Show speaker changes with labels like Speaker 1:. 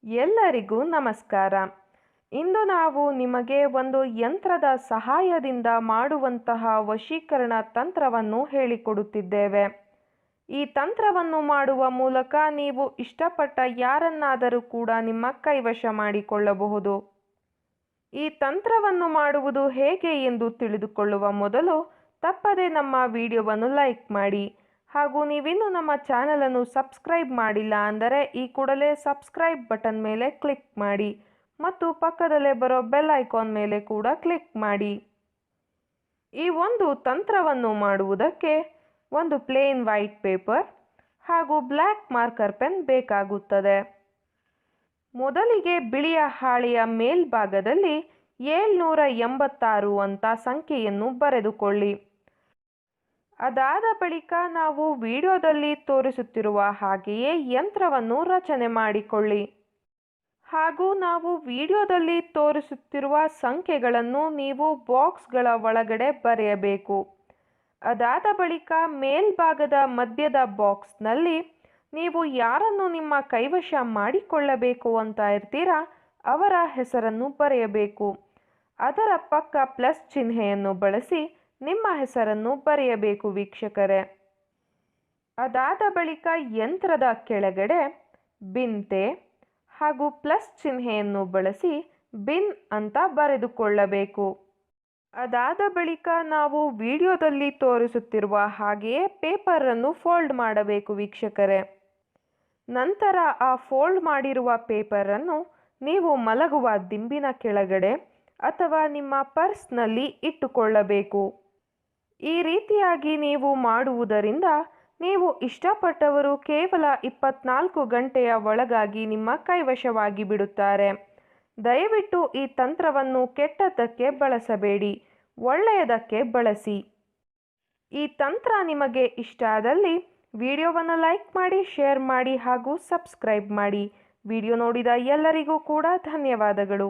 Speaker 1: ಎಲ್ಲರಿಗೂ ನಮಸ್ಕಾರ. ಇಂದು ನಾವು ನಿಮಗೆ ಒಂದು ಯಂತ್ರದ ಸಹಾಯದಿಂದ ಮಾಡುವಂತಹ ವಶೀಕರಣ ತಂತ್ರವನ್ನು ಹೇಳಿಕೊಡುತ್ತಿದ್ದೇವೆ. ಈ ತಂತ್ರವನ್ನು ಮಾಡುವ ಮೂಲಕ ನೀವು ಇಷ್ಟಪಟ್ಟ ಯಾರನ್ನಾದರೂ ಕೂಡ ನಿಮ್ಮ ಕೈವಶ ಮಾಡಿಕೊಳ್ಳಬಹುದು. ಈ ತಂತ್ರವನ್ನು ಮಾಡುವುದು ಹೇಗೆ ಎಂದು ತಿಳಿದುಕೊಳ್ಳುವ ಮೊದಲು ತಪ್ಪದೆ ನಮ್ಮ ವಿಡಿಯೋವನ್ನು ಲೈಕ್ ಮಾಡಿ. ಹಾಗೂ ನೀವಿನ್ನೂ ನಮ್ಮ ಚಾನಲನ್ನು ಸಬ್ಸ್ಕ್ರೈಬ್ ಮಾಡಿಲ್ಲ ಅಂದರೆ ಈ ಕೂಡಲೇ ಸಬ್ಸ್ಕ್ರೈಬ್ ಬಟನ್ ಮೇಲೆ ಕ್ಲಿಕ್ ಮಾಡಿ ಮತ್ತು ಪಕ್ಕದಲ್ಲೇ ಬರೋ ಬೆಲ್ ಐಕಾನ್ ಮೇಲೆ ಕೂಡ ಕ್ಲಿಕ್ ಮಾಡಿ. ಈ ಒಂದು ತಂತ್ರವನ್ನು ಮಾಡುವುದಕ್ಕೆ ಒಂದು ಪ್ಲೇನ್ ವೈಟ್ ಪೇಪರ್ ಹಾಗೂ ಬ್ಲ್ಯಾಕ್ ಮಾರ್ಕರ್ ಪೆನ್ ಬೇಕಾಗುತ್ತದೆ. ಮೊದಲಿಗೆ ಬಿಳಿಯ ಹಾಳೆಯ ಮೇಲ್ಭಾಗದಲ್ಲಿ 786 ಅಂತ ಸಂಖ್ಯೆಯನ್ನು ಬರೆದುಕೊಳ್ಳಿ. ಅದಾದ ಬಳಿಕ ನಾವು ವಿಡಿಯೋದಲ್ಲಿ ತೋರಿಸುತ್ತಿರುವ ಹಾಗೆಯೇ ಯಂತ್ರವನ್ನು ರಚನೆ ಮಾಡಿಕೊಳ್ಳಿ. ಹಾಗೂ ನಾವು ವಿಡಿಯೋದಲ್ಲಿ ತೋರಿಸುತ್ತಿರುವ ಸಂಖ್ಯೆಗಳನ್ನು ನೀವು ಬಾಕ್ಸ್ಗಳ ಒಳಗಡೆ ಬರೆಯಬೇಕು. ಅದಾದ ಬಳಿಕ ಮೇಲ್ಭಾಗದ ಮಧ್ಯದ ಬಾಕ್ಸ್ನಲ್ಲಿ ನೀವು ಯಾರನ್ನು ನಿಮ್ಮ ಕೈವಶ ಮಾಡಿಕೊಳ್ಳಬೇಕು ಅಂತ ಇರ್ತೀರಾ ಅವರ ಹೆಸರನ್ನು ಬರೆಯಬೇಕು. ಅದರ ಪಕ್ಕ ಪ್ಲಸ್ ಚಿಹ್ನೆಯನ್ನು ಬಳಸಿ ನಿಮ್ಮ ಹೆಸರನ್ನು ಬರೆಯಬೇಕು ವೀಕ್ಷಕರೇ. ಅದಾದ ಬಳಿಕ ಯಂತ್ರದ ಕೆಳಗಡೆ ಬಿನ್ತೆ ಹಾಗೂ ಪ್ಲಸ್ ಚಿಹ್ನೆಯನ್ನು ಬಳಸಿ ಬಿನ್ ಅಂತ ಬರೆದುಕೊಳ್ಳಬೇಕು. ಅದಾದ ಬಳಿಕ ನಾವು ವಿಡಿಯೋದಲ್ಲಿ ತೋರಿಸುತ್ತಿರುವ ಹಾಗೆಯೇ ಪೇಪರನ್ನು ಫೋಲ್ಡ್ ಮಾಡಬೇಕು ವೀಕ್ಷಕರೇ. ನಂತರ ಆ ಫೋಲ್ಡ್ ಮಾಡಿರುವ ಪೇಪರನ್ನು ನೀವು ಮಲಗುವ ದಿಂಬಿನ ಕೆಳಗಡೆ ಅಥವಾ ನಿಮ್ಮ ಪರ್ಸ್ನಲ್ಲಿ ಇಟ್ಟುಕೊಳ್ಳಬೇಕು. ಈ ರೀತಿಯಾಗಿ ನೀವು ಮಾಡುವುದರಿಂದ ನೀವು ಇಷ್ಟಪಟ್ಟವರು ಕೇವಲ 24 ಗಂಟೆಯ ಒಳಗಾಗಿ ನಿಮ್ಮ ಕೈವಶವಾಗಿ ಬಿಡುತ್ತಾರೆ. ದಯವಿಟ್ಟು ಈ ತಂತ್ರವನ್ನು ಕೆಟ್ಟದ್ದಕ್ಕೆ ಬಳಸಬೇಡಿ, ಒಳ್ಳೆಯದಕ್ಕೆ ಬಳಸಿ. ಈ ತಂತ್ರ ನಿಮಗೆ ಇಷ್ಟ ಆದಲ್ಲಿ ವಿಡಿಯೋವನ್ನು ಲೈಕ್ ಮಾಡಿ, ಶೇರ್ ಮಾಡಿ ಹಾಗೂ ಸಬ್ಸ್ಕ್ರೈಬ್ ಮಾಡಿ. ವಿಡಿಯೋ ನೋಡಿದ ಎಲ್ಲರಿಗೂ ಕೂಡ ಧನ್ಯವಾದಗಳು.